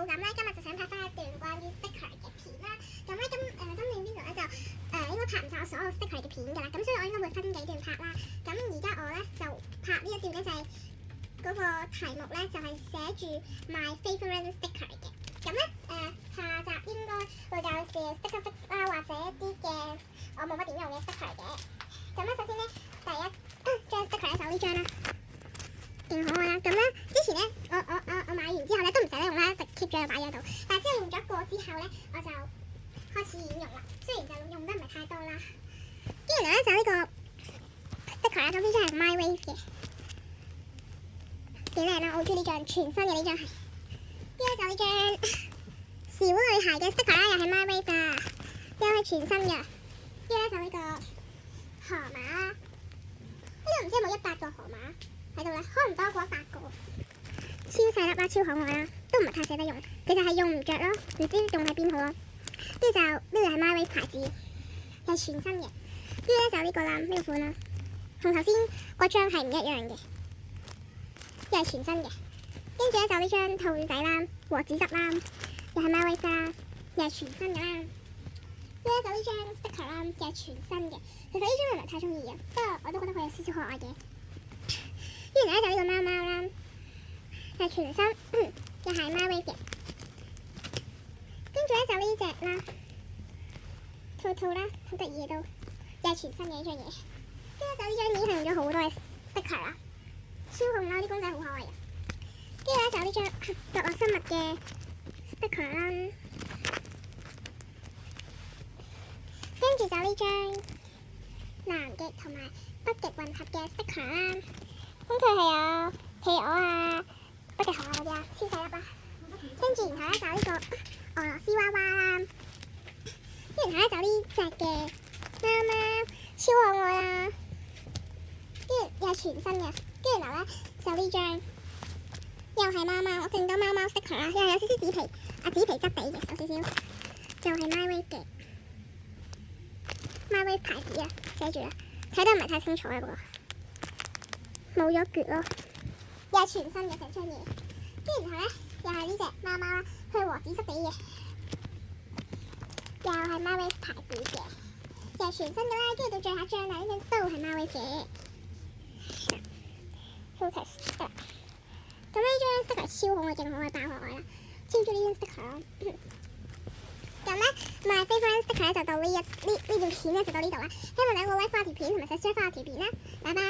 咁咧，今日就想拍翻一段關於 sticker 嘅片啦。咁咧今年呢度咧就應該拍唔晒我所有 sticker 嘅片㗎啦。咁所以我應該會分幾段拍啦。咁而家我咧就拍呢一段咧就係嗰個題目咧就係寫住 My Favourite Sticker 嘅。咁咧下集應該會介紹 sticker fix 啦，或者一啲嘅我冇乜點用嘅 sticker 嘅。咁咧首先咧第一張 sticker 咧就呢張啦。勁可愛啦！咁咧之前咧，我買完之後咧都唔捨得用啦，就 keep 咗擺咗度。但係之後用咗過之後咧，我就開始演用啦。雖然就用得唔係太多啦。跟住咧就呢個 sticker 啦，咁呢張係 My Wave 嘅，幾靚啦！我好中意呢張，全新嘅呢張係。跟住就呢張小女孩嘅 sticker 啦，又係 My Wave 㗎，又係全新嘅。跟住咧就呢個河馬啦，呢度唔知有冇100個河馬喺度咧，可能多過100個，超細粒啦，超可愛啦，都唔係太捨得用，佢就係用唔着咯，唔知用喺邊好咯。跟住就呢個係 My Wave 牌子，係全新嘅。跟住咧就呢個啦，呢個款啦，同頭先嗰張係唔一樣嘅，又係全新嘅。跟住咧就呢張兔仔啦，和紙質啦，又係 My Wave 啦，又係全新嘅啦。跟住咧就呢張 sticker 啦，又係全新嘅。其實呢張我唔係太中意嘅，不過我都覺得佢有少少可愛嘅。跟住咧就呢個貓貓啦，係全新，又係 My Wave 嘅。跟住咧就呢隻啦，兔兔啦，好得意嘅都，又係全新嘅呢張嘢。跟住就呢張已經係用咗好多嘅 sticker 啦，超紅啦，啲公仔好可愛嘅。跟住咧就呢張角落生物嘅 sticker 啦，跟住就呢張南極同埋北極混合嘅 sticker 啦。咁佢係有企鵝啊、北極熊啊嗰啲啊，超細粒啦。跟住然後咧就呢個俄羅斯娃娃啦，跟住然後咧就呢隻嘅貓貓，超可愛啦。跟住又係全新嘅，跟住然後咧就呢張又係貓貓，我勁多貓貓 sticker 啦，又係有少少紙皮紙皮質地嘅，有少少，就係 My Wave 嘅 My Wave 牌子啊，寫住啦，睇得唔係太清楚啊，不過。冇咗橛咯，又係全新嘅成張嘢。跟住然後咧，又係呢隻貓貓啦，佢係和紙質地嘅，又係 My Wave 牌子嘅，又係全新嘅啦。跟住到最後一張啦，呢張都係 My Wave 嘅。Focus 得。咁呢張 sticker 超可愛，勁可愛，爆可愛啦！超中意呢張 sticker 咯。咁咧，My Favourite Sticker 就到呢段片咧就到呢度啦。希望你會 like 翻條片同埋 subscribe翻條片啦。拜拜。